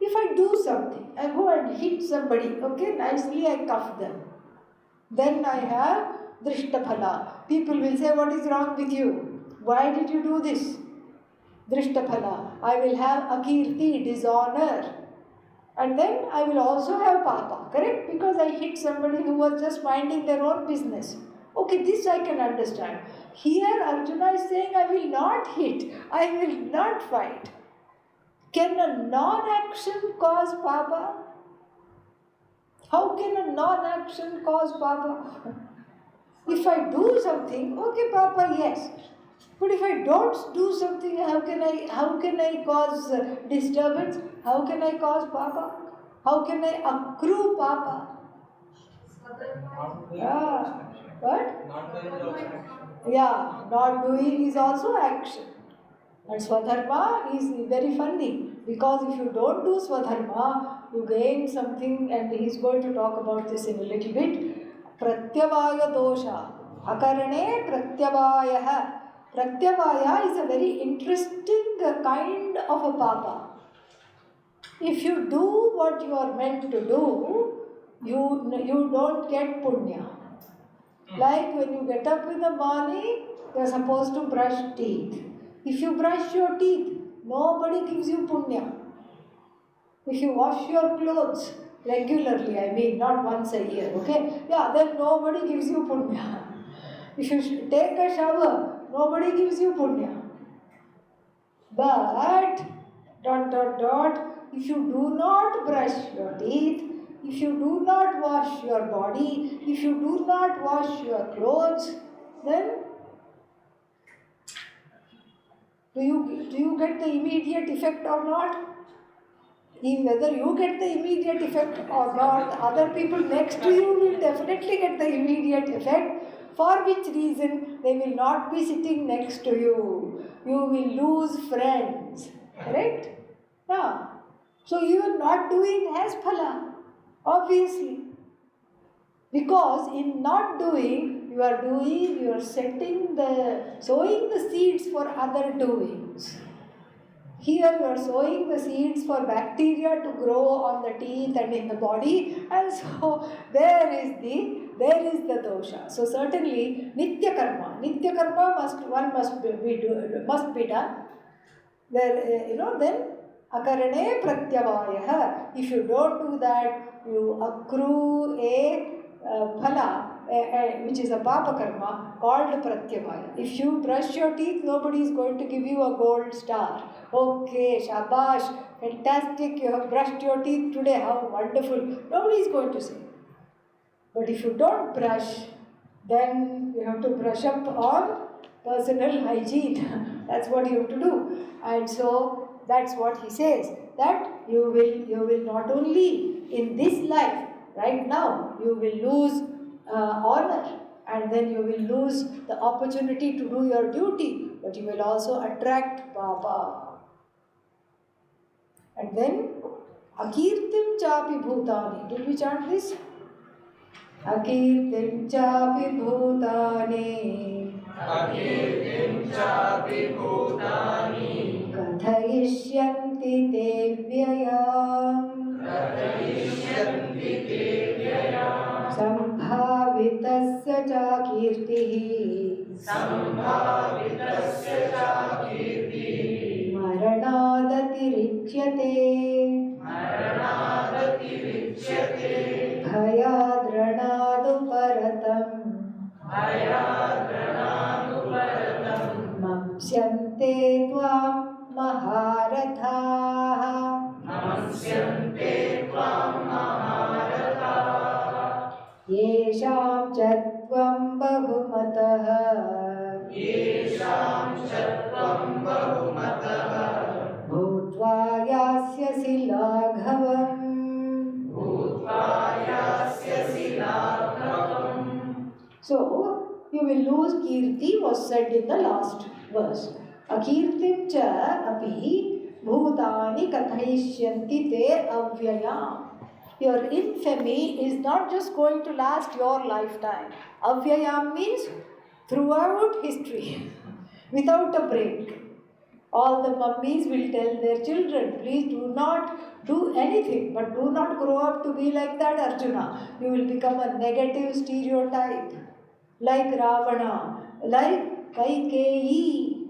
If I do something, I go and hit somebody, okay, nicely I cuff them. Then I have Drishtaphala. People will say, what is wrong with you? Why did you do this? Drishtaphala. I will have akirti, dishonor. And then I will also have papa, correct? Because I hit somebody who was just minding their own business. Okay, this I can understand. Here Arjuna is saying, I will not hit, I will not fight. Can a non-action cause papa? How can a non-action cause papa? If I do something, okay, papa, yes. But if I don't do something, how can I cause disturbance? How can I cause papa? How can I accrue papa? What? Yeah, not doing is also action. And Swadharma is very funny, because if you don't do Swadharma, you gain something, and he is going to talk about this in a little bit. Pratyavaya dosha. Akarane pratyavaya. Pratyavaya is a very interesting kind of a papa. If you do what you are meant to do, you don't get punya. Like when you get up in the morning, you are supposed to brush teeth. If you brush your teeth, nobody gives you punya. If you wash your clothes regularly, I mean, not once a year, okay? Yeah, then nobody gives you punya. If you take a shower, nobody gives you punya. But, if you do not brush your teeth, if you do not wash your body, if you do not wash your clothes, then do you get the immediate effect or not? Whether you get the immediate effect or not, other people next to you will definitely get the immediate effect, for which reason they will not be sitting next to you. You will lose friends, correct? Yeah. So even not doing has phala, obviously. Because in not doing, you are sowing the seeds for other doings. Here you are sowing the seeds for bacteria to grow on the teeth and in the body, and so there is the dosha. So certainly nitya karma must be done. There, then akarane pratyavayah. If you don't do that, you accrue a phala, which is a papa karma called pratyavaya. If you brush your teeth, nobody is going to give you a gold star. Okay, shabash, fantastic, you have brushed your teeth today, how wonderful. Nobody is going to say. But if you don't brush, then you have to brush up on personal hygiene. That's what you have to do. And so that's what he says, that you will not only in this life, right now, you will lose honor, and then you will lose the opportunity to do your duty, but you will also attract Baba. And then Akirtim Chapi Bhutani. Did we chant this? Akirtim Chapi Bhutani. Akirtim Chapi Bhutani. Kathayishyanti te vyayam. Kathayishyanti te vyayam. Sambhavitasya cha kirtihi. Sambhavitasya cha kirtihi. Maranadatirichyate. Maranadatirichyate. Bhayadranaduparatam. Bhayadranaduparatam. Mamsyante tvam maharathaah. Mamsyante tvam maharathaah. Yesham chatvam bahumatah. Yesham chatvam bahumatah. Bhutva yasyasi laghavam. Bhutva yasyasi laghavam. So, you will lose kirti was said in the last verse. Akirtim cha api bhutani kathayishyanti te avyayam. Your infamy is not just going to last your lifetime. Avyayam means throughout history, without a break. All the mummies will tell their children, please do not do anything, but do not grow up to be like that Arjuna. You will become a negative stereotype, like Ravana, like Kaikeyi.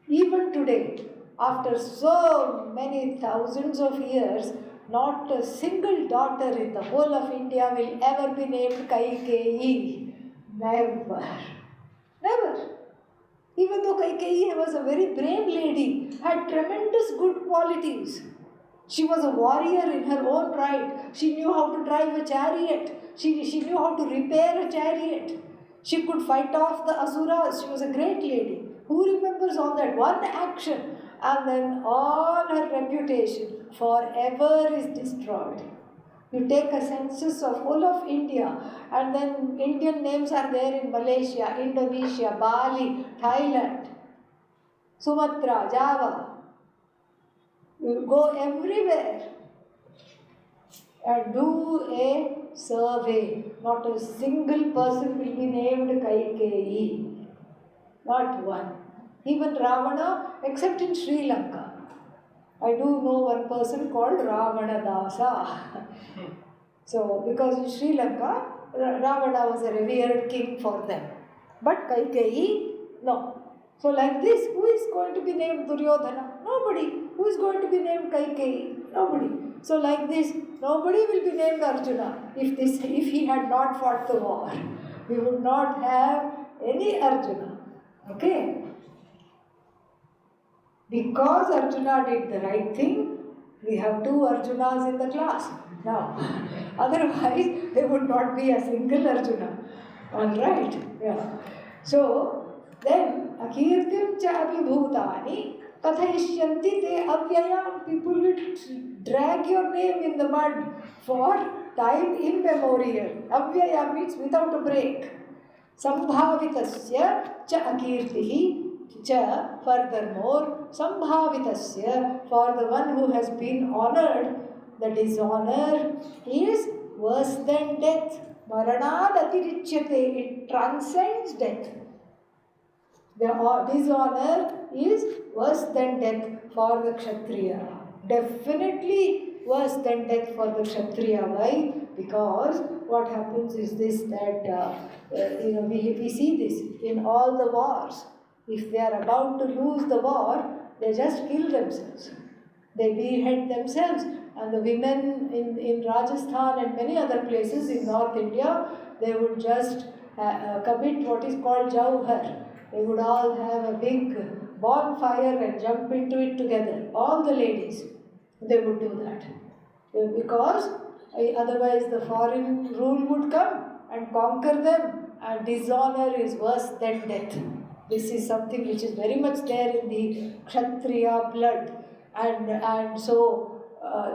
Even today, after so many thousands of years, not a single daughter in the whole of India will ever be named Kaikeyi. Never. Never. Even though Kaikeyi was a very brave lady, had tremendous good qualities. She was a warrior in her own right. She knew how to drive a chariot. She knew how to repair a chariot. She could fight off the asuras. She was a great lady. Who remembers all that? One action, and then all her reputation forever is destroyed. You take a census of whole of India, and then Indian names are there in Malaysia, Indonesia, Bali, Thailand, Sumatra, Java. You go everywhere and do a survey. Not a single person will be named Kaikeyi. Not one. Even Ravana, except in Sri Lanka. I do know one person called Ravana Dasa. So, because in Sri Lanka, Ravana was a revered king for them. But Kaikeyi, no. So, like this, who is going to be named Duryodhana? Nobody. Who is going to be named Kaikeyi? Nobody. So, like this, nobody will be named Arjuna if he had not fought the war. We would not have any Arjuna. Okay? Because Arjuna did the right thing, we have 2 Arjunas in the class now. Otherwise, there would not be a single Arjuna. Alright? Yeah. So, then, Akirtim chapi bhutani kathayishyanti te avyayam. People will drag your name in the mud for time immemorial. Avyaya means without a break. Sambhavitasya cha akirtihi Cha, furthermore, Sambhavitasya, for the one who has been honored, the dishonor is worse than death. Maranad atirichyate, it transcends death. The dishonor is worse than death for the Kshatriya. Definitely worse than death for the Kshatriya. Why? Because what happens is this, that we see this in all the wars. If they are about to lose the war, they just kill themselves. They behead themselves. And the women in Rajasthan and many other places in North India, they would just commit what is called jauhar. They would all have a big bonfire and jump into it together. All the ladies, they would do that. Because otherwise the foreign rule would come and conquer them, and dishonor is worse than death. This is something which is very much there in the Kshatriya blood. And so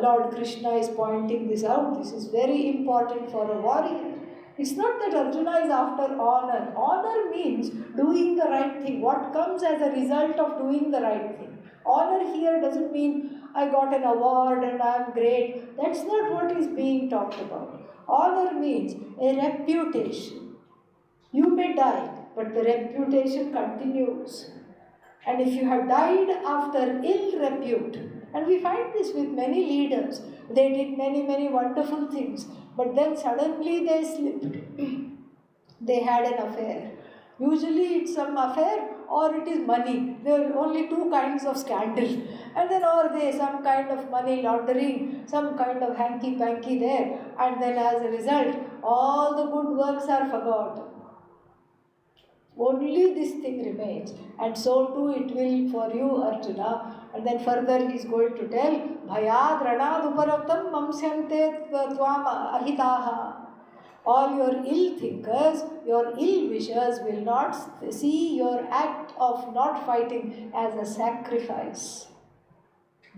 Lord Krishna is pointing this out. This is very important for a warrior. It's not that Arjuna is after honor. Honor means doing the right thing. What comes as a result of doing the right thing. Honor here doesn't mean I got an award and I'm great. That's not what is being talked about. Honor means a reputation. You may die, but the reputation continues. And if you have died after ill repute, and we find this with many leaders, they did many wonderful things, but then suddenly they slipped. They had an affair. Usually it's some affair or it is money. There are only two kinds of scandal. And then or they some kind of money laundering, some kind of hanky-panky there, and then as a result, all the good works are forgotten. Only this thing remains, and so too it will for you, Arjuna. And then further he is going to tell, Bhayad ranad uparaktam mamsyante tvam ahitaha. All your ill thinkers, your ill wishers will not see your act of not fighting as a sacrifice.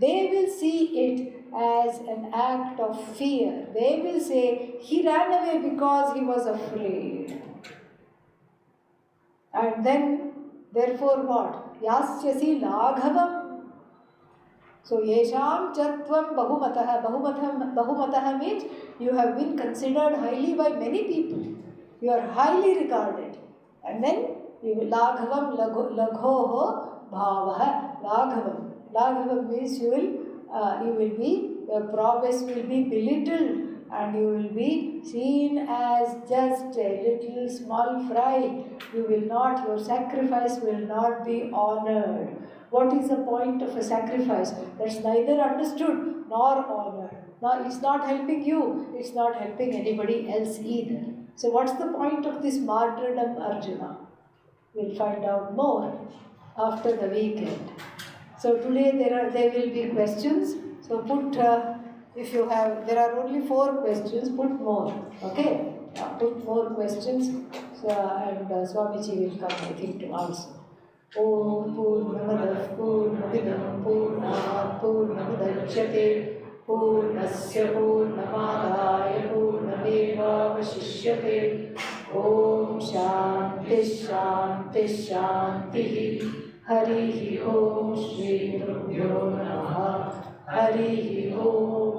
They will see it as an act of fear. They will say, he ran away because he was afraid. And then, therefore what? Yasyasi laghavam. So, yesham chatvam bahumataha. Bahumataha means you have been considered highly by many people. You are highly regarded. And then, you will laghavam laghoho bhavaha. Laghavam means you will be, your progress will be belittled. And you will be seen as just a little small fry. Your sacrifice will not be honored. What is the point of a sacrifice? That's neither understood nor honored. Now, it's not helping you, it's not helping anybody else either. So, what's the point of this martyrdom, Arjuna? We'll find out more after the weekend. So, today there will be questions. So, if you have, there are only 4 questions, put more, okay? Put more questions, so, and Swamiji will come, I think, to answer. Om Purnamadah Purnamidam Purnat Purnamudachyate Purnasya Purnamadaya Purnameva Vashishyate Om Shanti Shanti Shanti Harihi Om Shri Gurubhyo Namaha Harihi Om